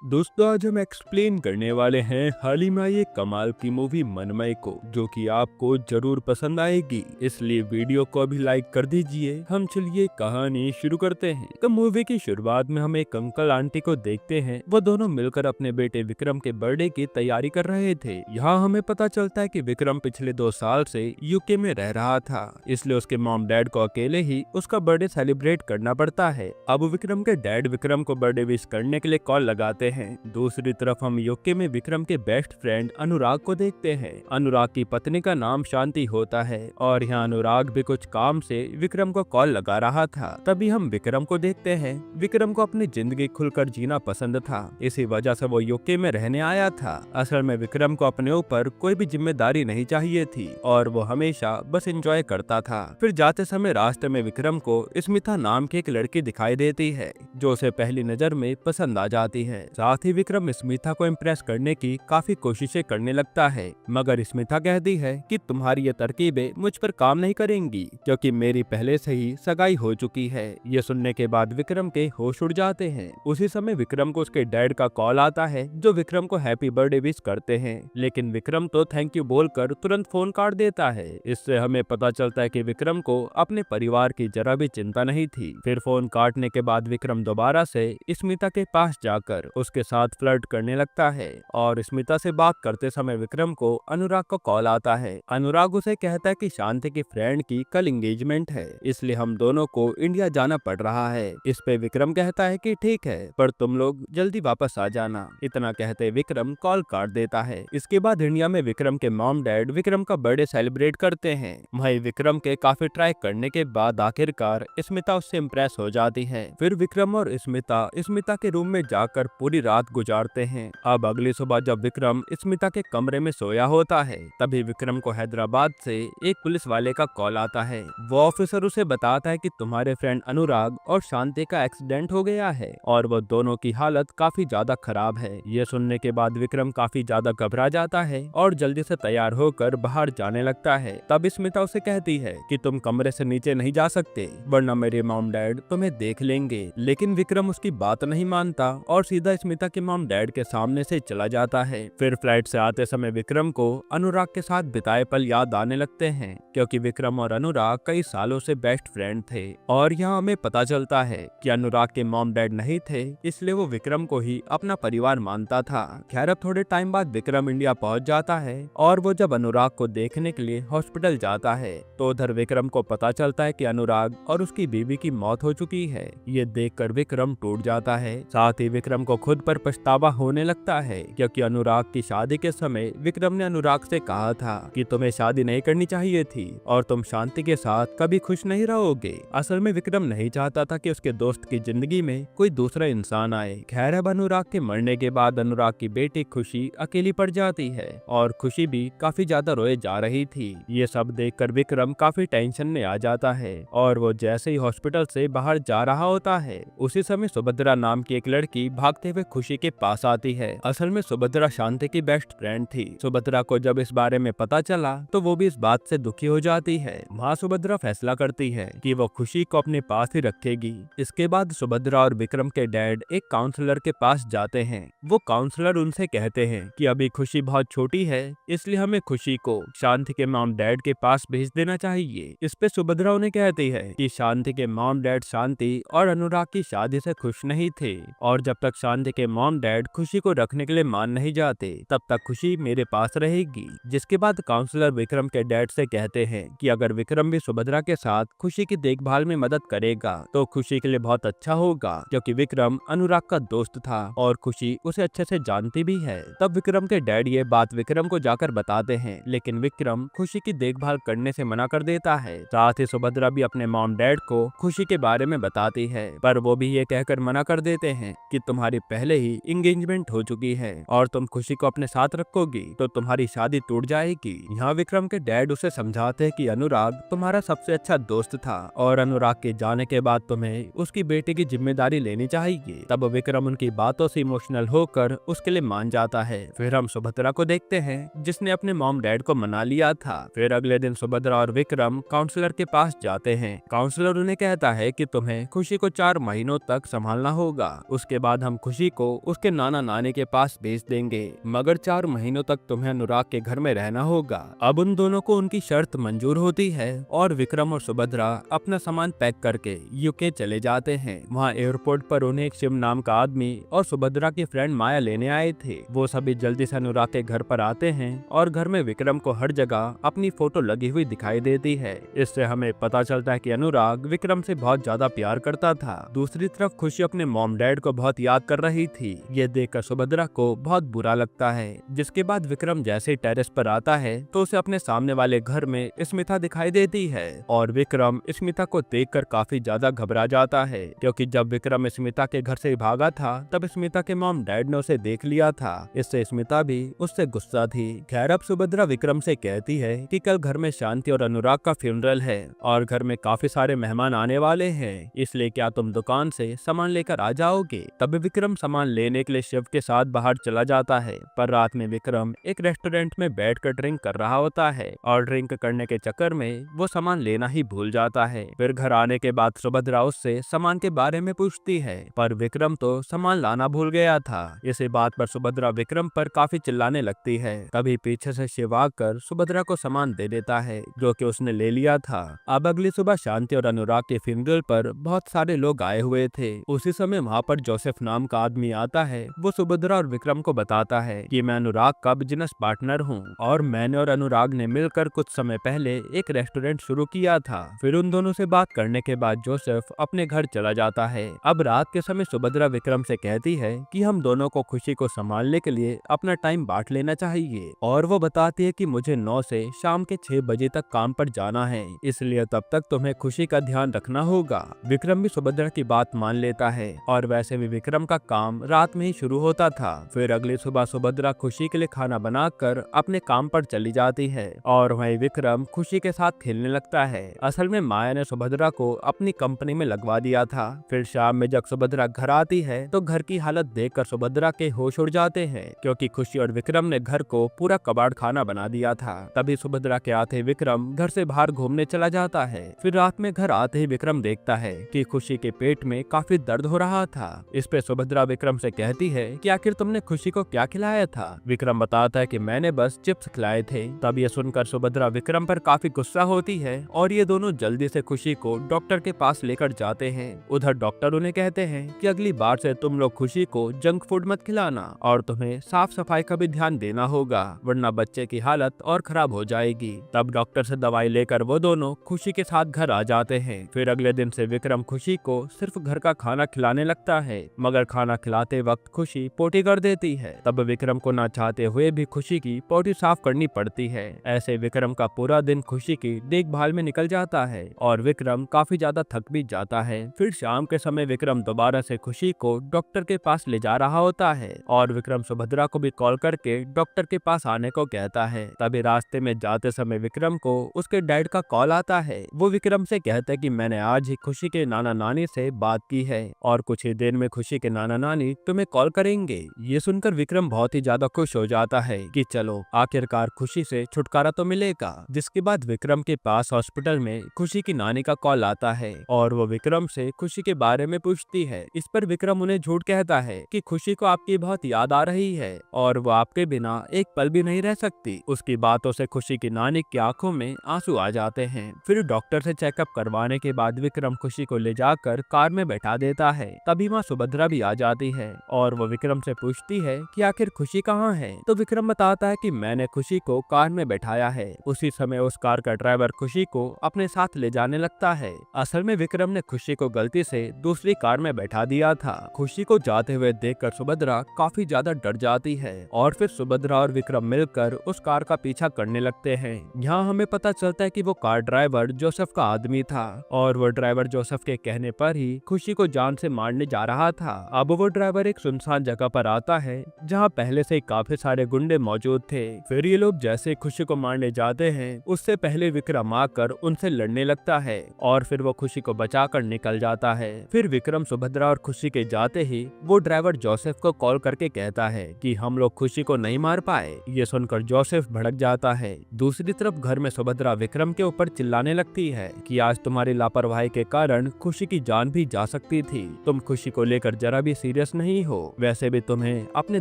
दोस्तों आज हम एक्सप्लेन करने वाले हैं हाल ही में आई एक कमाल की मूवी मनमय को, जो कि आपको जरूर पसंद आएगी। इसलिए वीडियो को अभी लाइक कर दीजिए। हम चलिए कहानी शुरू करते हैं। तो मूवी की शुरुआत में हम एक अंकल आंटी को देखते हैं। वो दोनों मिलकर अपने बेटे विक्रम के बर्थडे की तैयारी कर रहे थे। यहाँ हमें पता चलता है कि विक्रम पिछले 2 साल से यूके में रह रहा था, इसलिए उसके मॉम डैड को अकेले ही उसका बर्थडे सेलिब्रेट करना पड़ता है। अब विक्रम के डैड विक्रम को बर्थडे विश करने के लिए कॉल लगाते हैं। दूसरी तरफ हम यूके में विक्रम के बेस्ट फ्रेंड अनुराग को देखते हैं। अनुराग की पत्नी का नाम शांति होता है और यहाँ अनुराग भी कुछ काम से विक्रम को कॉल लगा रहा था। तभी हम विक्रम को देखते हैं। विक्रम को अपनी जिंदगी खुलकर जीना पसंद था, इसी वजह से वो यूके में रहने आया था। असल में विक्रम को अपने ऊपर कोई भी जिम्मेदारी नहीं चाहिए थी और वो हमेशा बस एंजॉय करता था। फिर जाते समय रास्ते में विक्रम को स्मिता नाम की एक लड़की दिखाई देती है, जो उसे पहली नजर में पसंद आ जाती है। साथ ही विक्रम स्मिता को इम्प्रेस करने की काफी कोशिशें करने लगता है, मगर स्मिता कहती है कि तुम्हारी ये तरकीबें मुझ पर काम नहीं करेंगी, क्योंकि मेरी पहले से ही सगाई हो चुकी है। ये सुनने के बाद विक्रम के होश उड़ जाते हैं। उसी समय विक्रम को उसके डैड का कॉल आता है, जो विक्रम को हैप्पी बर्थडे विश करते हैं, लेकिन विक्रम तो थैंक यू बोलकर तुरंत फोन काट देता है। इससे हमें पता चलता है कि विक्रम को अपने परिवार की जरा भी चिंता नहीं थी। फिर फोन काटने के बाद विक्रम दोबारा से स्मिता के पास जाकर उसके साथ फ्लर्ट करने लगता है और स्मिता से बात करते समय विक्रम को अनुराग का कॉल आता है। अनुराग उसे कहता है कि शांति की फ्रेंड की कल एंगेजमेंट है, इसलिए हम दोनों को इंडिया जाना पड़ रहा है। इस पे विक्रम कहता है कि ठीक है, पर तुम लोग जल्दी वापस आ जाना। इतना कहते विक्रम कॉल काट देता है। इसके बाद इंडिया में विक्रम के मॉम डैड विक्रम का बर्थडे सेलिब्रेट करते हैं। वहीं विक्रम के काफी ट्राई करने के बाद आखिरकार स्मिता उससे इम्प्रेस हो जाती है। फिर विक्रम और स्मिता के रूम में जाकर पूरी रात गुजारते हैं। अब अगली सुबह जब विक्रम स्मिता के कमरे में सोया होता है, तभी विक्रम को हैदराबाद से एक पुलिस वाले का कॉल आता है। वो ऑफिसर उसे बताता है कि तुम्हारे फ्रेंड अनुराग और शांति का एक्सीडेंट हो गया है और वो दोनों की हालत काफी ज्यादा खराब है। ये सुनने के बाद विक्रम काफी ज्यादा घबरा जाता है और जल्दी से तैयार होकर बाहर जाने लगता है। तब स्मिता उसे कहती है कि तुम कमरे से नीचे नहीं जा सकते, वरना मेरे मॉम डैड तुम्हें देख लेंगे। लेकिन विक्रम उसकी बात नहीं मानता और सीधा स्मिता के मॉम डैड के सामने से चला जाता है। फिर फ्लाइट से आते समय विक्रम को अनुराग के साथ बिताए पल याद आने लगते हैं, क्योंकि विक्रम और अनुराग कई सालों से बेस्ट फ्रेंड थे। और यहाँ हमें पता चलता है कि अनुराग के मॉम डैड नहीं थे, इसलिए वो विक्रम को ही अपना परिवार मानता था। खैर अब थोड़े टाइम बाद विक्रम इंडिया पहुंच जाता है और वो जब अनुराग को देखने के लिए हॉस्पिटल जाता है, तो उधर विक्रम को पता चलता है कि अनुराग और उसकी बीवी की मौत हो चुकी है। ये देखकर विक्रम टूट जाता है। साथ ही विक्रम को खुद पर पछतावा होने लगता है, क्योंकि अनुराग की शादी के समय विक्रम ने अनुराग से कहा था कि तुम्हें शादी नहीं करनी चाहिए थी और तुम शांति के साथ कभी खुश नहीं रहोगे। असल में विक्रम नहीं चाहता था कि उसके दोस्त की जिंदगी में कोई दूसरा इंसान आए। खैर अब अनुराग के मरने के बाद अनुराग की बेटी खुशी अकेली पड़ जाती है और खुशी भी काफी ज्यादा रोए जा रही थी। ये सब देखकर विक्रम काफी टेंशन में आ जाता है और वो जैसे ही हॉस्पिटल से बाहर जा रहा होता है, उसी समय सुभद्रा नाम की एक लड़की भागते हुए खुशी के पास आती है। असल में सुभद्रा शांति की बेस्ट फ्रेंड थी। सुभद्रा को जब इस बारे में पता चला तो वो भी इस बात से दुखी हो जाती है। वहाँ सुभद्रा फैसला करती है कि वो खुशी को अपने पास ही रखेगी। इसके बाद सुभद्रा और विक्रम के डैड एक काउंसलर के पास जाते हैं। वो काउंसलर उनसे कहते हैं कि अभी खुशी बहुत छोटी है, इसलिए हमें खुशी को शांति के मॉम डैड के पास भेज देना चाहिए। इस पे सुभद्रा उन्हें कहती है कि शांति के मॉम डैड शांति और अनुराग की शादी से खुश नहीं थे और जब तक शांति के मॉम डैड खुशी को रखने के लिए मान नहीं जाते, तब तक खुशी मेरे पास रहेगी। जिसके बाद काउंसलर विक्रम के डैड से कहते हैं कि अगर विक्रम भी सुभद्रा के साथ खुशी की देखभाल में मदद करेगा तो खुशी के लिए बहुत अच्छा होगा, क्योंकि विक्रम अनुराग का दोस्त था और खुशी उसे अच्छे से जानती भी है। तब विक्रम के डैड ये बात विक्रम को जाकर बताते हैं, लेकिन विक्रम खुशी की देखभाल करने से मना कर देता है। साथ ही सुभद्रा भी अपने मॉम डैड को खुशी के बारे में बताती है, पर वो भी ये कहकर मना कर देते हैं कि तुम्हारी पहले ही एंगेजमेंट हो चुकी है और तुम खुशी को अपने साथ रखोगी तो तुम्हारी शादी टूट जाएगी। यहाँ विक्रम के डैड उसे समझाते हैं कि अनुराग तुम्हारा सबसे अच्छा दोस्त था और अनुराग के जाने के बाद तुम्हें उसकी बेटे की जिम्मेदारी लेनी चाहिए। तब विक्रम उनकी बातों से इमोशनल होकर उसके लिए मान जाता है। फिर हम सुभद्रा को देखते हैं, जिसने अपने मॉम डैड को मना लिया था। फिर अगले दिन सुभद्रा और विक्रम काउंसलर के पास जाते हैं। काउंसलर उन्हें कहता है कि तुम्हें खुशी को 4 महीनों तक संभालना होगा, उसके बाद हम खुशी को उसके नाना नानी के पास भेज देंगे, मगर 4 महीनों तक तुम्हें अनुराग के घर में रहना होगा। अब उन दोनों को उनकी शर्त मंजूर होती है और विक्रम और सुभद्रा अपना सामान पैक करके यूके चले जाते हैं। वहाँ एयरपोर्ट पर उन्हें एक शिव नाम का आदमी और सुभद्रा की फ्रेंड माया लेने आए थे। वो सभी जल्दी से अनुराग के घर पर आते हैं और घर में विक्रम को हर जगह अपनी फोटो लगी हुई दिखाई देती है। इससे हमें पता चलता है कि अनुराग विक्रम से बहुत ज्यादा प्यार करता था। दूसरी तरफ खुशी अपने मॉम डैड को बहुत याद कर रही थी। ये देखकर सुभद्रा को बहुत बुरा लगता है। जिसके बाद विक्रम जैसे ही टेरेस पर आता है तो उसे अपने सामने वाले घर में स्मिता दिखाई देती है और विक्रम स्मिता को देखकर काफी ज्यादा घबरा जाता है, क्योंकि जब विक्रम स्मिता के घर से भागा था तब स्मिता के मॉम डैड ने उसे देख लिया था। इससे स्मिता भी उससे गुस्सा थी। खैर अब सुभद्रा विक्रम से कहती है कि कल घर में शांति और अनुराग का फ्यूनरल है और घर में काफी सारे मेहमान आने वाले हैं, इसलिए क्या तुम दुकान से सामान लेकर आ जाओगे। तब विक्रम सामान लेने के लिए शिव के साथ बाहर चला जाता है, पर रात में विक्रम एक रेस्टोरेंट में बैठकर ड्रिंक कर रहा होता है और ड्रिंक करने के चक्कर में वो सामान लेना ही भूल जाता है। फिर घर आने के बाद सुभद्रा उससे सामान के बारे में पूछती है, पर विक्रम तो सामान लाना भूल गया था। इसी बात पर सुभद्रा विक्रम पर काफी चिल्लाने लगती है। तभी पीछे से शिव आकर सुभद्रा को सामान दे देता है जो कि उसने ले लिया था। अब अगली सुबह शांति और अनुराग के फ्यूनरल पर बहुत सारे लोग आए हुए थे। उसी समय वहाँ पर जोसेफ नाम का आदमी आता है। वो सुभद्रा और विक्रम को बताता है कि मैं अनुराग का बिजनेस पार्टनर हूँ और मैंने और अनुराग ने मिलकर कुछ समय पहले एक रेस्टोरेंट शुरू किया था। फिर उन दोनों से बात करने के बाद जोसेफ अपने घर चला जाता है। अब रात के समय सुभद्रा विक्रम से कहती है कि हम दोनों को खुशी को संभालने के लिए अपना टाइम बांट लेना चाहिए और वो बताती है कि मुझे 9 से शाम के 6 बजे तक काम पर जाना है, इसलिए तब तक तुम्हें खुशी का ध्यान रखना होगा। विक्रम भी सुभद्रा की बात मान लेता है और वैसे भी विक्रम का काम रात में ही शुरू होता था। फिर अगली सुबह सुभद्रा खुशी के लिए खाना बनाकर अपने काम पर चली जाती है और वहीं विक्रम खुशी के साथ खेलने लगता है। असल में माया ने सुभद्रा को अपनी कंपनी में लगवा दिया था। फिर शाम में जब सुभद्रा घर आती है तो घर की हालत देखकर सुभद्रा के होश उड़ जाते हैं, क्योंकि खुशी और विक्रम ने घर को पूरा कबाड़ खाना बना दिया था। तभी सुभद्रा के आते विक्रम घर से बाहर घूमने चला जाता है। फिर रात में घर आते ही विक्रम देखता है कि खुशी के पेट में काफी दर्द हो रहा था। इस पे सुभद्रा विक्रम से कहती है कि आखिर तुमने खुशी को क्या खिलाया था। विक्रम बताता है कि मैंने बस चिप्स खिलाए थे। तब ये सुनकर सुभद्रा विक्रम पर काफी गुस्सा होती है और ये दोनों जल्दी से खुशी को डॉक्टर के पास लेकर जाते हैं। उधर डॉक्टर उन्हें कहते हैं कि अगली बार से तुम लोग खुशी को जंक फूड मत खिलाना और तुम्हें साफ सफाई का भी ध्यान देना होगा, वरना बच्चे की हालत और खराब हो जाएगी। तब डॉक्टर से दवाई लेकर वो दोनों खुशी के साथ घर आ जाते हैं। फिर अगले दिन से विक्रम खुशी को सिर्फ घर का खाना खिलाने लगता है, मगर खाना खिलाते वक्त खुशी पोटी कर देती है। तब विक्रम को ना चाहते हुए भी खुशी की पोटी साफ करनी पड़ती है। ऐसे विक्रम का पूरा दिन खुशी की देखभाल में निकल जाता है और विक्रम काफी ज्यादा थक भी जाता है। फिर शाम के समय विक्रम दोबारा से खुशी को डॉक्टर के पास ले जा रहा होता है और विक्रम सुभद्रा को भी कॉल करके डॉक्टर के पास आने को कहता है। तभी रास्ते में जाते समय विक्रम को उसके डैड का कॉल आता है। वो विक्रम से कहता है कि मैंने आज ही खुशी के नाना नानी से बात की है और कुछ ही देर में खुशी के नाना नानी तुम्हें कॉल करेंगे। ये सुनकर विक्रम बहुत ही ज्यादा खुश हो जाता है कि चलो आखिरकार खुशी से छुटकारा तो मिलेगा। जिसके बाद विक्रम के पास हॉस्पिटल में खुशी की नानी का कॉल आता है और वो विक्रम से खुशी के बारे में पूछती है। इस पर विक्रम उन्हें झूठ कहता है कि खुशी को आपकी बहुत याद आ रही है और वो आपके बिना एक पल भी नहीं रह सकती। उसकी बातों से खुशी की नानी की आंखों में आंसू आ जाते हैं। फिर डॉक्टर से चेकअप करवाने के बाद विक्रम खुशी को ले जाकर कार में बैठा देता है। तभी माँ सुभद्रा भी आ जाती है और वो विक्रम से पूछती है कि आखिर खुशी कहाँ है। तो विक्रम बताता है कि मैंने खुशी को कार में बैठाया है। उसी समय उस कार का ड्राइवर खुशी को अपने साथ ले जाने लगता है। असल में विक्रम ने खुशी को गलती से दूसरी कार में बैठा दिया था। खुशी को जाते हुए देखकर सुभद्रा काफी ज्यादा डर जाती है और फिर सुभद्रा और विक्रम मिलकर उस कार का पीछा करने लगते हैं। यहाँ हमें पता चलता है कि वो कार ड्राइवर जोसेफ का आदमी था और वो ड्राइवर जोसेफ के कहने पर ही खुशी को जान से मारने जा रहा था। अब वो ड्राइवर एक सुनसान जगह पर आता है जहाँ पहले से काफी सारे गुंडे मौजूद थे। फिर ये लोग जैसे खुशी को मारने जाते हैं उससे पहले विक्रम आकर उनसे लड़ने लगता है और फिर वो खुशी को बचाकर निकल जाता है। फिर विक्रम सुभद्रा और खुशी के जाते ही वो ड्राइवर जोसेफ को कॉल करके कहता है कि हम लोग खुशी को नहीं मार पाए। ये सुनकर जोसेफ भड़क जाता है। दूसरी तरफ घर में सुभद्रा विक्रम के ऊपर चिल्लाने लगती है कि आज तुम्हारी लापरवाही के कारण खुशी की जान भी जा सकती थी। तुम खुशी को लेकर जरा भी सीरियस सीरियस नहीं हो। वैसे भी तुम्हें अपने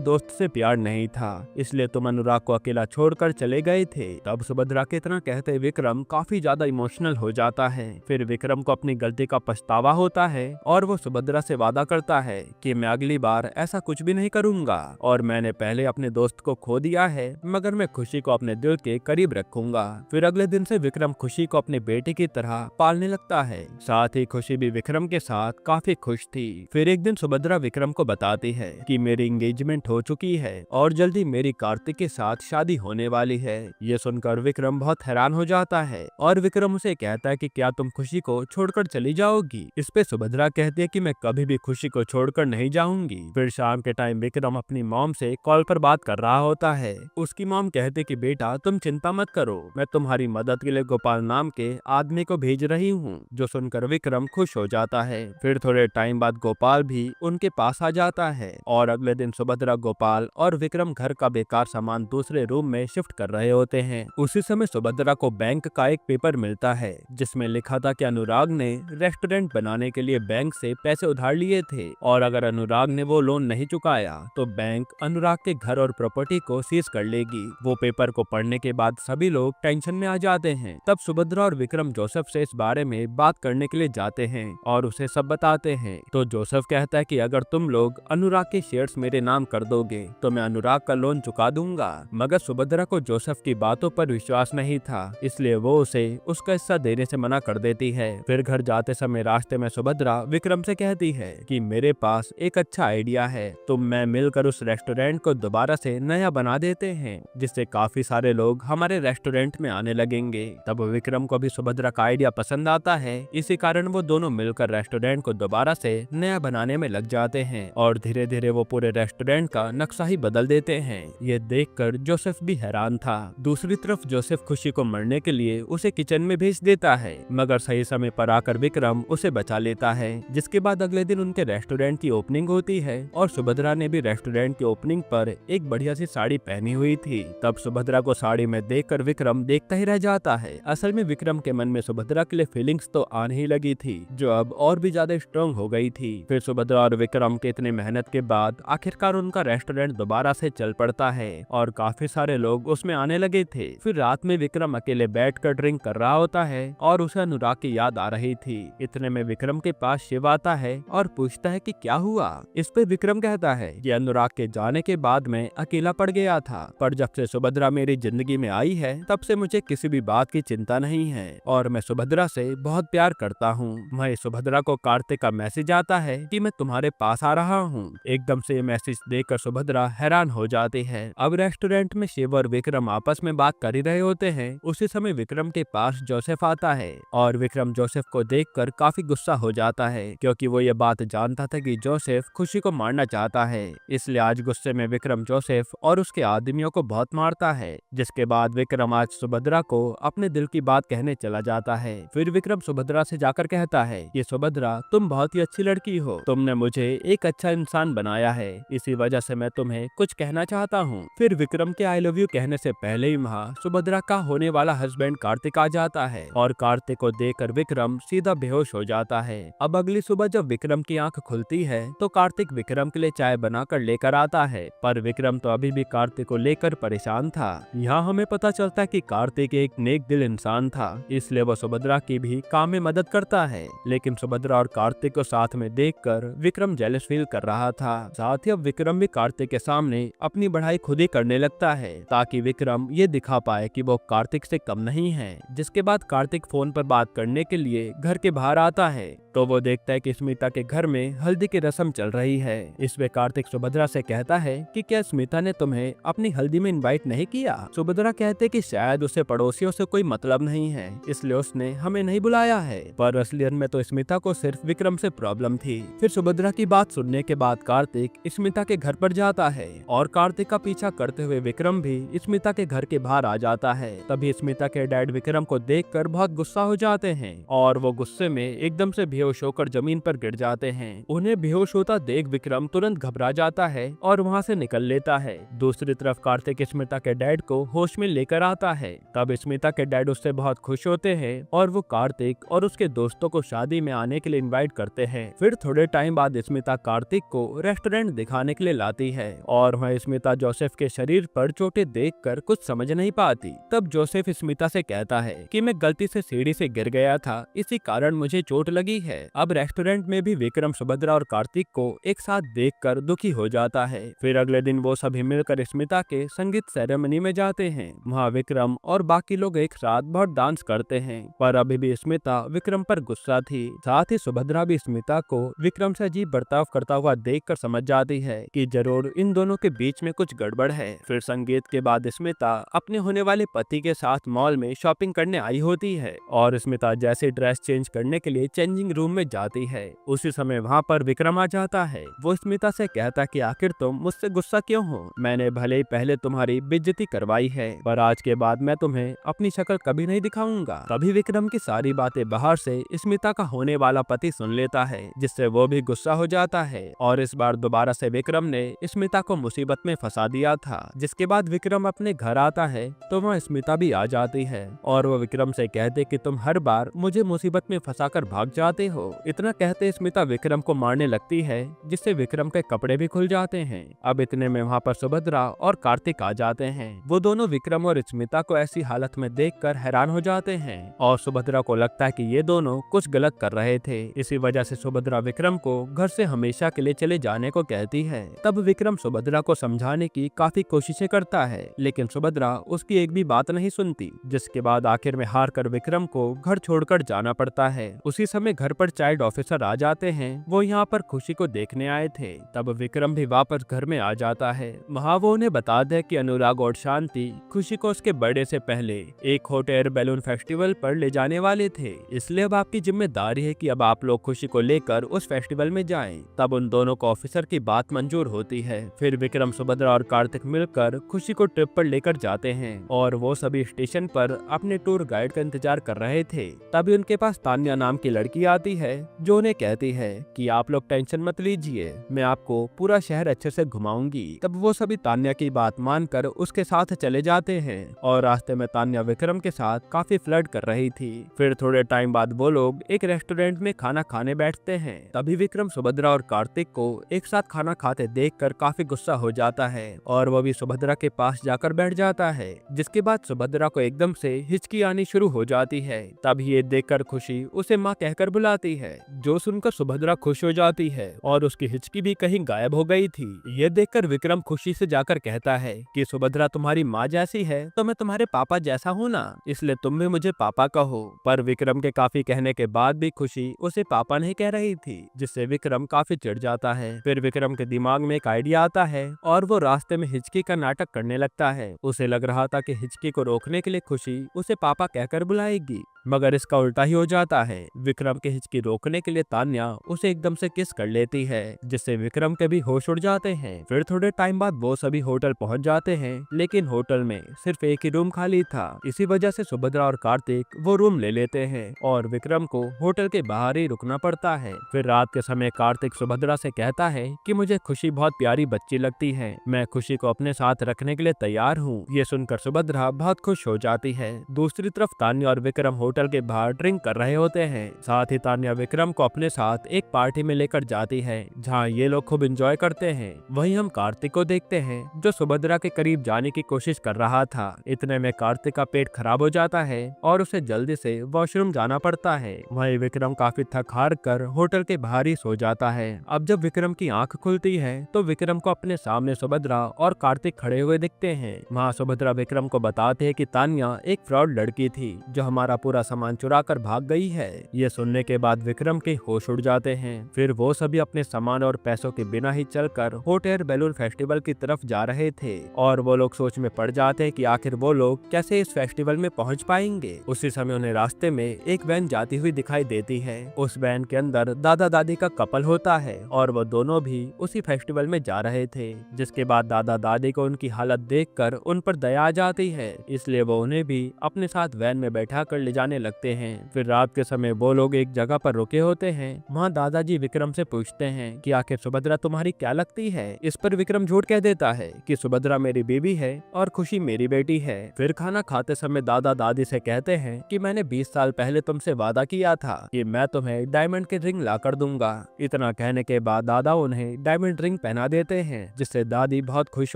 दोस्त से प्यार नहीं था, इसलिए तुम अनुराग को अकेला छोड़कर चले गए थे। तब सुभद्रा के इतना कहते विक्रम काफी ज्यादा इमोशनल हो जाता है। फिर विक्रम को अपनी गलती का पछतावा होता है और वो सुभद्रा से वादा करता है कि मैं अगली बार ऐसा कुछ भी नहीं करूंगा और मैंने पहले अपने दोस्त को खो दिया है, मगर मैं खुशी को अपने दिल के करीब रखूंगा। फिर अगले दिन से विक्रम खुशी को अपने बेटे की तरह पालने लगता है। साथ ही खुशी भी विक्रम के साथ काफी खुश थी। फिर एक दिन सुभद्रा विक्रम को बताती है कि मेरी एंगेजमेंट हो चुकी है और जल्दी मेरी कार्तिक के साथ शादी होने वाली है। ये सुनकर विक्रम बहुत हैरान हो जाता है और विक्रम उसे कहता है कि क्या तुम खुशी को छोड़कर चली जाओगी। इस पे सुभद्रा कहती है कि मैं कभी भी खुशी को छोड़कर नहीं जाऊंगी। फिर शाम के टाइम विक्रम अपनी मॉम से कॉल पर बात कर रहा होता है। उसकी मॉम कहती है कि बेटा तुम चिंता मत करो, मैं तुम्हारी मदद के लिए गोपाल नाम के आदमी को भेज रही हूँ। जो सुनकर विक्रम खुश हो जाता है। फिर थोड़े टाइम बाद गोपाल भी उनके पास आ जाता है और अगले दिन सुभद्रा, गोपाल और विक्रम घर का बेकार सामान दूसरे रूम में शिफ्ट कर रहे होते हैं। उसी समय सुभद्रा को बैंक का एक पेपर मिलता है जिसमें लिखा था कि अनुराग ने रेस्टोरेंट बनाने के लिए बैंक से पैसे उधार लिए थे और अगर अनुराग ने वो लोन नहीं चुकाया तो बैंक अनुराग के घर और प्रॉपर्टी को सीज कर लेगी। वो पेपर को पढ़ने के बाद सभी लोग टेंशन में आ जाते हैं। तब सुभद्रा और विक्रम जोसेफ से इस बारे में बात करने के लिए जाते हैं और उसे सब बताते हैं। तो जोसेफ कहता है कि अगर तुम लोग अनुराग के शेयर्स मेरे नाम कर दोगे तो मैं अनुराग का लोन चुका दूंगा। मगर सुभद्रा को जोसेफ की बातों पर विश्वास नहीं था, इसलिए वो उसे उसका हिस्सा देने से मना कर देती है। फिर घर जाते समय रास्ते में सुभद्रा विक्रम से कहती है कि मेरे पास एक अच्छा आइडिया है, तुम मैं मिलकर उस रेस्टोरेंट को दोबारा से नया बना देते हैं जिससे काफी सारे लोग हमारे रेस्टोरेंट में आने लगेंगे। तब विक्रम को भी सुभद्रा का आइडिया पसंद आता है, इसी कारण वो दोनों मिलकर रेस्टोरेंट को दोबारा से नया बनाने में लग जाते हैं और धीरे धीरे वो पूरे रेस्टोरेंट का नक्शा ही बदल देते हैं। ये देखकर जोसेफ भी हैरान था। दूसरी तरफ जोसेफ खुशी को मरने के लिए उसे किचन में भेज देता है, मगर सही समय पर आकर विक्रम उसे बचा लेता है। जिसके बाद अगले दिन उनके रेस्टोरेंट की ओपनिंग होती है और सुभद्रा ने भी रेस्टोरेंट की ओपनिंग पर एक बढ़िया सी साड़ी पहनी हुई थी। तब सुभद्रा को साड़ी में देखकर विक्रम देखता ही रह जाता है। असल में विक्रम के मन में सुभद्रा के लिए फीलिंग्स तो आने ही लगी थी, जो अब और भी ज्यादा स्ट्रॉन्ग हो गई थी। फिर सुभद्रा और विक्रम के इतने मेहनत के बाद आखिरकार उनका रेस्टोरेंट दोबारा से चल पड़ता है और काफी सारे लोग उसमें आने लगे थे। फिर रात में विक्रम अकेले बैठकर ड्रिंक कर रहा होता है और उसे अनुराग की याद आ रही थी। इतने में विक्रम के पास शिव आता है और पूछता है कि क्या हुआ। इस पे विक्रम कहता है कि अनुराग के जाने के बाद मैं अकेला पड़ गया था, पर जब से सुभद्रा मेरी जिंदगी में आई है तब से मुझे किसी भी बात की चिंता नहीं है और मैं सुभद्रा से बहुत प्यार करता हूँ। वहीं सुभद्रा को कार्तिक का मैसेज आता है कि मैं तुम्हारे पास आ रहा हूँ। एकदम से ये मैसेज देखकर सुभद्रा हैरान हो जाती है। अब रेस्टोरेंट में शिव और विक्रम आपस में बात कर ही रहे होते हैं। उसी समय विक्रम के पास जोसेफ आता है और विक्रम जोसेफ को देखकर काफी गुस्सा हो जाता है, क्योंकि वो ये बात जानता था कि जोसेफ खुशी को मारना चाहता है। इसलिए आज गुस्से में विक्रम जोसेफ और उसके आदमियों को बहुत मारता है। जिसके बाद विक्रम आज सुभद्रा को अपने दिल की बात कहने चला जाता है। फिर विक्रम सुभद्रा से जाकर कहता है कि सुभद्रा तुम बहुत ही अच्छी लड़की हो, तुमने मुझे एक अच्छा इंसान बनाया है, इसी वजह से मैं तुम्हें कुछ कहना चाहता हूँ। फिर विक्रम के आई लव यू कहने से पहले ही वहाँ सुभद्रा का होने वाला हस्बैंड कार्तिक आ जाता है और कार्तिक को देखकर विक्रम सीधा बेहोश हो जाता है। अब अगली सुबह जब विक्रम की आंख खुलती है तो कार्तिक विक्रम के लिए चाय बनाकर लेकर आता है, पर विक्रम तो अभी भी कार्तिक को लेकर परेशान था। यहाँ हमें पता चलता है कि कार्तिक एक नेक दिल इंसान था, इसलिए वो सुभद्रा की भी काम में मदद करता है। लेकिन सुभद्रा और कार्तिक को साथ में देखकर विक्रम जेलस फील कर रहा था। साथ ही अब विक्रम भी कार्तिक के सामने अपनी बढ़ाई खुद ही करने लगता है ताकि विक्रम ये दिखा पाए कि वो कार्तिक से कम नहीं है। जिसके बाद कार्तिक फोन पर बात करने के लिए घर के बाहर आता है तो वो देखता है कि स्मिता के घर में हल्दी की रस्म चल रही है। इसमें कार्तिक सुभद्रा से कहता है कि क्या स्मिता ने तुम्हें अपनी हल्दी में इनवाइट नहीं किया। सुभद्रा कहते कि शायद उसे पड़ोसियों से कोई मतलब नहीं है, इसलिए उसने हमें नहीं बुलाया है, पर असलियत में तो स्मिता को सिर्फ विक्रम से प्रॉब्लम थी। फिर सुभद्रा की बात सुनने के बाद कार्तिक स्मिता के घर पर जाता है और कार्तिक का पीछा करते हुए विक्रम भी स्मिता के घर के बाहर आ जाता है। तभी स्मिता के डैड विक्रम को देखकर बहुत गुस्सा हो जाते हैं और वो गुस्से में एकदम से बेहोश होकर जमीन पर गिर जाते हैं। उन्हें बेहोश होता देख विक्रम तुरंत घबरा जाता है और वहाँ से निकल लेता है। दूसरी तरफ कार्तिक स्मिता के डैड को होश में लेकर आता है। तब स्मिता के डैड उससे बहुत खुश होते हैं और वो कार्तिक और उसके दोस्तों को शादी में आने के लिए इनवाइट करते हैं। फिर थोड़े टाइम बाद स्मिता कार्तिक को रेस्टोरेंट दिखाने के लिए लाती है और वह स्मिता जोसेफ के शरीर पर चोटें देखकर कुछ समझ नहीं पाती। तब जोसेफ स्मिता से कहता है कि मैं गलती से सीढ़ी से गिर गया था, इसी कारण मुझे चोट लगी है। अब रेस्टोरेंट में भी विक्रम सुभद्रा और कार्तिक को एक साथ देखकर दुखी हो जाता है। फिर अगले दिन वो सभी मिलकर स्मिता के संगीत सेरेमनी में जाते हैं। वहाँ विक्रम और बाकी लोग एक साथ बहुत डांस करते हैं, पर अभी भी स्मिता विक्रम पर गुस्सा थी। साथ ही सुभद्रा भी स्मिता को विक्रम से अजीब बर्ताव करता हुआ देखकर समझ जाती है कि जरूर इन दोनों के बीच में कुछ गड़बड़ है। फिर संगीत के बाद स्मिता अपने होने वाले पति के साथ मॉल में शॉपिंग करने आई होती है और स्मिता जैसे ड्रेस चेंज करने के लिए चेंजिंग रूम में जाती है, उसी समय वहाँ पर विक्रम आ जाता है। वो स्मिता से कहता कि आखिर तुम मुझसे गुस्सा क्यों हो? मैंने भले ही पहले तुम्हारी बेइज्जती करवाई है, पर आज के बाद मैं तुम्हें अपनी शक्ल कभी नहीं दिखाऊंगा। तभी विक्रम की सारी बातें बाहर से स्मिता का होने वाला पति सुन लेता है, जिससे वो भी गुस्सा हो जाता है और इस बार दोबारा से विक्रम ने स्मिता को मुसीबत में फंसा दिया था। जिसके बाद विक्रम अपने घर आता है तो वहाँ स्मिता भी आ जाती है और वो विक्रम से कहते कि तुम हर बार मुझे मुसीबत में फंसाकर भाग जाते हो। इतना कहते स्मिता विक्रम को मारने लगती है, जिससे विक्रम के कपड़े भी खुल जाते हैं। अब इतने में वहाँ पर सुभद्रा और कार्तिक आ जाते हैं। वो दोनों विक्रम और स्मिता को ऐसी हालत में देखकर हैरान हो जाते हैं और सुभद्रा को लगता है कि ये दोनों कुछ गलत कर रहे थे। इसी वजह से सुभद्रा विक्रम को घर से हमेशा के लिए चले जाने को कहती है। तब विक्रम सुभद्रा को समझाने की काफी कोशिशें करता है, लेकिन सुभद्रा उसकी एक भी बात नहीं सुनती। जिसके बाद आखिर में हार कर विक्रम को घर छोड़कर जाना पड़ता है। उसी समय घर पर चाइल्ड ऑफिसर आ जाते हैं। वो यहाँ पर खुशी को देखने आए थे। तब विक्रम भी वापस घर में आ जाता है। वहाँ वो उन्हें बता दे कि अनुराग और शांति खुशी को उसके बर्थडे से पहले एक हॉट एयर बैलून फेस्टिवल पर ले जाने वाले थे, इसलिए अब आपकी जिम्मेदारी है कि अब आप लोग खुशी को लेकर उस फेस्टिवल में जाएं। तब उन दोनों को ऑफिसर की बात मंजूर होती है। फिर विक्रम, सुभद्रा और कार्तिक मिलकर खुशी को ट्रिप पर लेकर जाते हैं और वो सभी स्टेशन पर अपने टूर गाइड का इंतजार कर रहे थे। तभी उनके पास तान्या नाम की लड़की आती है, जो उन्हें कहती है कि आप लोग टेंशन मत लीजिए, मैं आपको पूरा शहर अच्छे से घुमाऊंगी। तब वो सभी तान्या की बात मानकर उसके साथ चले जाते हैं और रास्ते में तान्या विक्रम के साथ काफी फ्लर्ट कर रही थी। फिर थोड़े टाइम बाद वो लोग एक रेस्टोरेंट में खाना खाने बैठते हैं। तभी विक्रम सुभद्रा और कार्तिक को एक साथ खाना खाते देखकर काफी गुस्सा हो जाता है और वो भी सुभद्रा के पास जाकर बैठ जाता है। जिसके बाद सुभद्रा को एकदम से हिचकी आनी शुरू हो जाती है। तब ये देखकर खुशी उसे माँ कहकर बुलाती है, जो सुनकर सुभद्रा खुश हो जाती है और उसकी हिचकी भी कहीं गायब हो गई थी। ये देखकर विक्रम खुशी से जाकर कहता है कि सुभद्रा तुम्हारी माँ जैसी है तो मैं तुम्हारे पापा जैसा हूँ ना, इसलिए तुम भी मुझे पापा कहो। पर विक्रम के काफी कहने के बाद भी खुशी उसे पापा नहीं कह रही थी, जिससे विक्रम काफी चिढ़ जाता है। फिर विक्रम के दिमाग में एक आइडिया आता है और वो रास्ते में हिचकी का नाटक करने लगता है। उसे लग रहा था कि हिचकी को रोकने के लिए खुशी उसे पापा कहकर बुलाएगी, मगर इसका उल्टा ही हो जाता है। विक्रम के हिचकी रोकने के लिए तान्या उसे एकदम से किस कर लेती है, जिससे विक्रम के भी होश उड़ जाते हैं। फिर थोड़े टाइम बाद वो सभी होटल पहुंच जाते हैं, लेकिन होटल में सिर्फ एक ही रूम खाली था। इसी वजह से सुभद्रा और कार्तिक वो रूम ले लेते हैं और विक्रम को होटल के बाहर ही रुकना पड़ता है। फिर रात के समय कार्तिक सुभद्रा से कहता है कि मुझे खुशी बहुत प्यारी बच्ची लगती है, मैं खुशी को अपने साथ रखने के लिए तैयार हूँ। ये सुनकर सुभद्रा बहुत खुश हो जाती है। दूसरी तरफ तान्या और विक्रम होटल के बाहर ड्रिंक कर रहे होते हैं। साथ ही तान्या विक्रम को अपने साथ एक पार्टी में लेकर जाती है, जहां ये लोग खूब एंजॉय करते हैं। वहीं हम कार्तिक को देखते हैं, जो सुभद्रा के करीब जाने की कोशिश कर रहा था। इतने में कार्तिक का पेट खराब हो जाता है और उसे जल्दी से वॉशरूम जाना पड़ता है। वहीं विक्रम काफी थक हार कर होटल के बाहर ही सो जाता है। अब जब विक्रम की आंख खुलती है तो विक्रम को अपने सामने सुभद्रा और कार्तिक खड़े हुए दिखते हैं। वहाँ सुभद्रा विक्रम को बताते हैं कि तान्या एक फ्रॉड लड़की थी, जो हमारा पूरा सामान चुरा कर भाग गई है। ये सुनने के बाद विक्रम के होश उड़ जाते हैं। फिर वो सभी अपने सामान और पैसों के बिना ही चलकर हॉट एयर बैलून फेस्टिवल की तरफ जा रहे थे और वो लोग सोच में पड़ जाते हैं कि आखिर वो लोग कैसे इस फेस्टिवल में पहुंच पाएंगे। उसी समय उन्हें रास्ते में एक वैन जाती हुई दिखाई देती है। उस वैन के अंदर दादा दादी का कपल होता है और वो दोनों भी उसी फेस्टिवल में जा रहे थे। जिसके बाद दादा दादी को उनकी हालत देखकर उन पर दया आ जाती है, इसलिए वो उन्हें भी अपने साथ वैन में बैठा कर ले जाने आने लगते हैं। फिर रात के समय वो लोग एक जगह पर रुके होते हैं। वहाँ दादाजी विक्रम से पूछते हैं कि आखिर सुभद्रा तुम्हारी क्या लगती है। इस पर विक्रम झूठ कह देता है कि सुभद्रा मेरी बीवी है और खुशी मेरी बेटी है। फिर खाना खाते समय दादा दादी से कहते हैं कि मैंने 20 साल पहले तुमसे वादा किया था कि मैं तुम्हें डायमंड की रिंग ला कर दूंगा। इतना कहने के बाद दादा उन्हें डायमंड रिंग पहना देते हैं, जिससे दादी बहुत खुश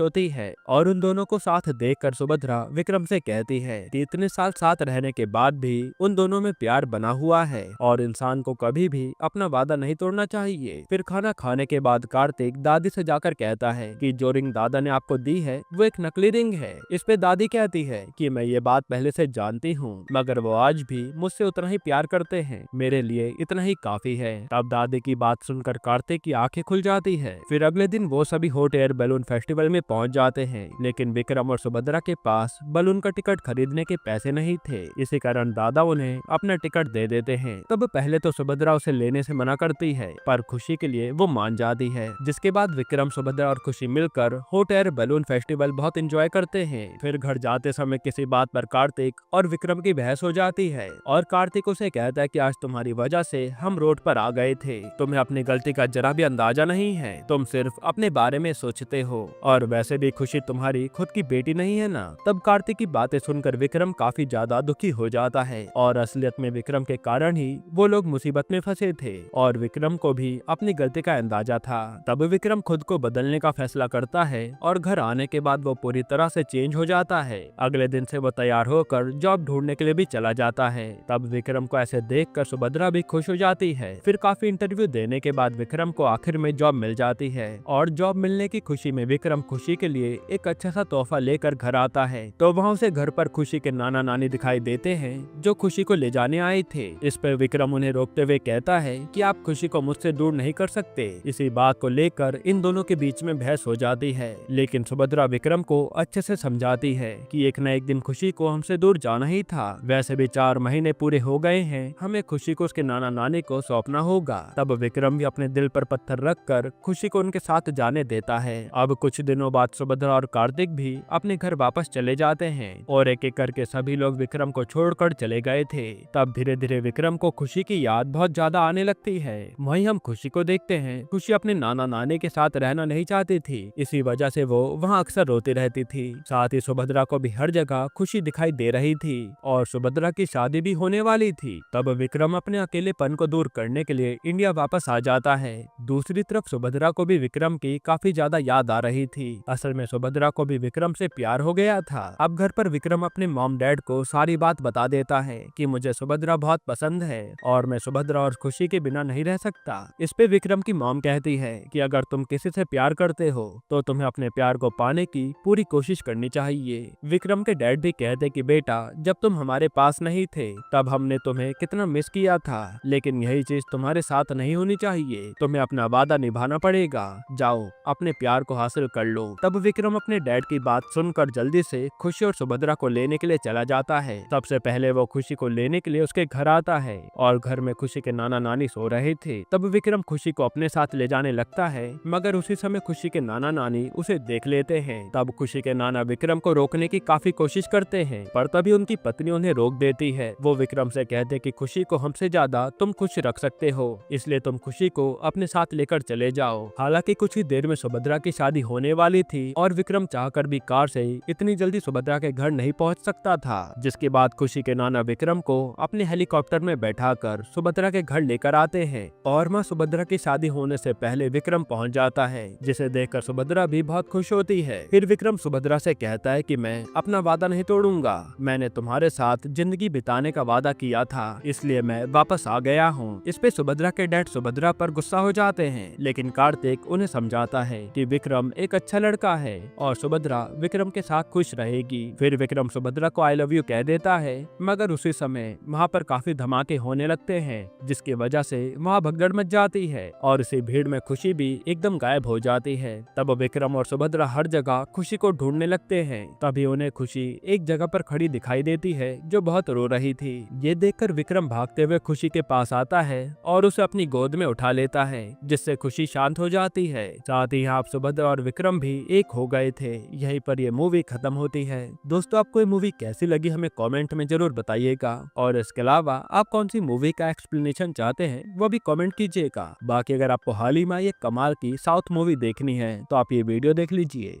होती है और उन दोनों को साथ देखकर सुभद्रा विक्रम से कहती है कि इतने साल साथ रहने के बाद भी उन दोनों में प्यार बना हुआ है और इंसान को कभी भी अपना वादा नहीं तोड़ना चाहिए। फिर खाना खाने के बाद कार्तिक दादी से जाकर कहता है कि जो रिंग दादा ने आपको दी है वो एक नकली रिंग है। इस पे दादी कहती है कि मैं ये बात पहले से जानती हूँ, मगर वो आज भी मुझसे उतना ही प्यार करते हैं, मेरे लिए इतना ही काफी है। तब दादी की बात सुनकर कार्तिक की आंखें खुल जाती है। फिर अगले दिन वो सभी हॉट एयर बैलून फेस्टिवल में पहुंच जाते हैं, लेकिन विक्रम और सुभद्रा के पास बैलून का टिकट खरीदने के पैसे नहीं थे। इसी कारण दादा उन्हें अपना टिकट दे देते हैं। तब पहले तो सुभद्रा उसे लेने से मना करती है, पर खुशी के लिए वो मान जाती है। जिसके बाद विक्रम, सुभद्रा और खुशी मिलकर हॉट एयर बैलून फेस्टिवल बहुत एंजॉय करते हैं। फिर घर जाते समय किसी बात पर कार्तिक और विक्रम की बहस हो जाती है और कार्तिक उसे कहता है कि आज तुम्हारी वजह से हम रोड पर आ गए थे, तुम्हें अपनी गलती का जरा भी अंदाजा नहीं है, तुम सिर्फ अपने बारे में सोचते हो और वैसे भी खुशी तुम्हारी खुद की बेटी नहीं है ना। तब कार्तिक की बातें सुनकर विक्रम काफी ज्यादा दुखी हो जाता है और असलियत में विक्रम के कारण ही वो लोग मुसीबत में फंसे थे और विक्रम को भी अपनी गलती का अंदाजा था। तब विक्रम खुद को बदलने का फैसला करता है और घर आने के बाद वो पूरी तरह से चेंज हो जाता है। अगले दिन से वो तैयार होकर जॉब ढूंढने के लिए भी चला जाता है। तब विक्रम को ऐसे देखकर सुभद्रा भी खुश हो जाती है। फिर काफी इंटरव्यू देने के बाद विक्रम को आखिर में जॉब मिल जाती है और जॉब मिलने की खुशी में विक्रम खुशी के लिए एक अच्छा सा तोहफा लेकर घर आता है। तो वहाँ उसे घर पर खुशी के नाना नानी दिखाई देते हैं जो खुशी को ले जाने आए थे। इस पर विक्रम उन्हें रोकते हुए कहता है कि आप खुशी को मुझसे दूर नहीं कर सकते। इसी बात को लेकर इन दोनों के बीच में बहस हो जाती है, लेकिन सुभद्रा विक्रम को अच्छे से समझाती है कि एक न एक दिन खुशी को हमसे दूर जाना ही था। वैसे भी 4 महीने पूरे हो गए हैं, हमें खुशी को उसके नाना नानी को सौंपना होगा। तब विक्रम भी अपने दिल पर पत्थर रखकर खुशी को उनके साथ जाने देता है। अब कुछ दिनों बाद सुभद्रा और कार्तिक भी अपने घर वापस चले जाते हैं और एक एक करके सभी लोग विक्रम को छोड़कर चले गए थे। तब धीरे धीरे विक्रम को खुशी की याद बहुत ज्यादा आने लगती है। वहीं हम खुशी को देखते हैं, खुशी अपने नाना नानी के साथ रहना नहीं चाहती थी, इसी वजह से वो वहाँ अक्सर रोती रहती थी। साथ ही सुभद्रा को भी हर जगह खुशी दिखाई दे रही थी और सुभद्रा की शादी भी होने वाली थी। तब विक्रम अपने अकेलेपन को दूर करने के लिए इंडिया वापस आ जाता है। दूसरी तरफ सुभद्रा को भी विक्रम की काफी ज्यादा याद आ रही थी। असल में सुभद्रा को भी विक्रम से प्यार हो गया था। अब घर पर विक्रम अपने मॉम डैड को सारी बात बता देता है कि मुझे सुभद्रा बहुत पसंद है और मैं सुभद्रा और खुशी के बिना नहीं रह सकता। इस पे विक्रम की मॉम कहती है कि अगर तुम किसी से प्यार करते हो तो तुम्हें अपने प्यार को पाने की पूरी कोशिश करनी चाहिए। विक्रम के डैड भी कहते कि बेटा, जब तुम हमारे पास नहीं थे तब हमने तुम्हें कितना मिस किया था, लेकिन यही चीज तुम्हारे साथ नहीं होनी चाहिए, तुम्हें अपना वादा निभाना पड़ेगा, जाओ अपने प्यार को हासिल कर लो। तब विक्रम अपने डैड की बात सुनकर जल्दी से खुशी और सुभद्रा को लेने के लिए चला जाता है। सबसे पहले वो खुशी को लेने के लिए उसके घर आता है और घर में खुशी के नाना नानी सो रहे थे। तब विक्रम खुशी को अपने साथ ले जाने लगता है, मगर उसी समय खुशी के नाना नानी उसे देख लेते हैं। तब खुशी के नाना विक्रम को रोकने की काफी कोशिश करते हैं, पर तभी उनकी पत्नी उन्हें रोक देती है। वो विक्रम से कहते कि खुशी को हमसे ज्यादा तुम खुश रख सकते हो, इसलिए तुम खुशी को अपने साथ लेकर चले जाओ। हालांकि कुछ ही देर में सुभद्रा की शादी होने वाली थी और विक्रम चाहकर भी कार से इतनी जल्दी सुभद्रा के घर नहीं पहुंच सकता था। जिसके बाद खुशी के नाना विक्रम को अपने हेलीकॉप्टर में बैठाकर सुभद्रा के घर लेकर आते हैं और मां सुभद्रा की शादी होने से पहले विक्रम पहुंच जाता है, जिसे देखकर सुभद्रा भी बहुत खुश होती है। फिर विक्रम सुभद्रा से कहता है कि मैं अपना वादा नहीं तोड़ूंगा, मैंने तुम्हारे साथ जिंदगी बिताने का वादा किया था, इसलिए मैं वापस आ गया हूँ। इस पे सुभद्रा के डैड सुभद्रा पर गुस्सा हो जाते हैं, लेकिन कार्तिक उन्हें समझाता है कि विक्रम एक अच्छा लड़का है और सुभद्रा विक्रम के साथ खुश रहेगी। फिर विक्रम सुभद्रा को आई लव यू कह देता है, मगर उसी समय वहाँ पर काफी धमाके होने लगते हैं, जिसकी वजह से वहाँ भगदड़ मच जाती है और इसी भीड़ में खुशी भी एकदम गायब हो जाती है। तब विक्रम और सुभद्रा हर जगह खुशी को ढूंढने लगते हैं। तभी उन्हें खुशी एक जगह पर खड़ी दिखाई देती है जो बहुत रो रही थी। ये देखकर विक्रम भागते हुए खुशी के पास आता है और उसे अपनी गोद में उठा लेता है, जिससे खुशी शांत हो जाती है। साथ ही यहाँ सुभद्रा और विक्रम भी एक हो गए थे। यहीं पर ये मूवी खत्म होती है। दोस्तों, आपको ये मूवी कैसी लगी हमें कमेंट में जरूर बताइए। बताइएगा। और इसके अलावा आप कौन सी मूवी का एक्सप्लेनेशन चाहते हैं वो भी कमेंट कीजिएगा। बाकी अगर आपको हाल ही में ये कमाल की साउथ मूवी देखनी है तो आप ये वीडियो देख लीजिए।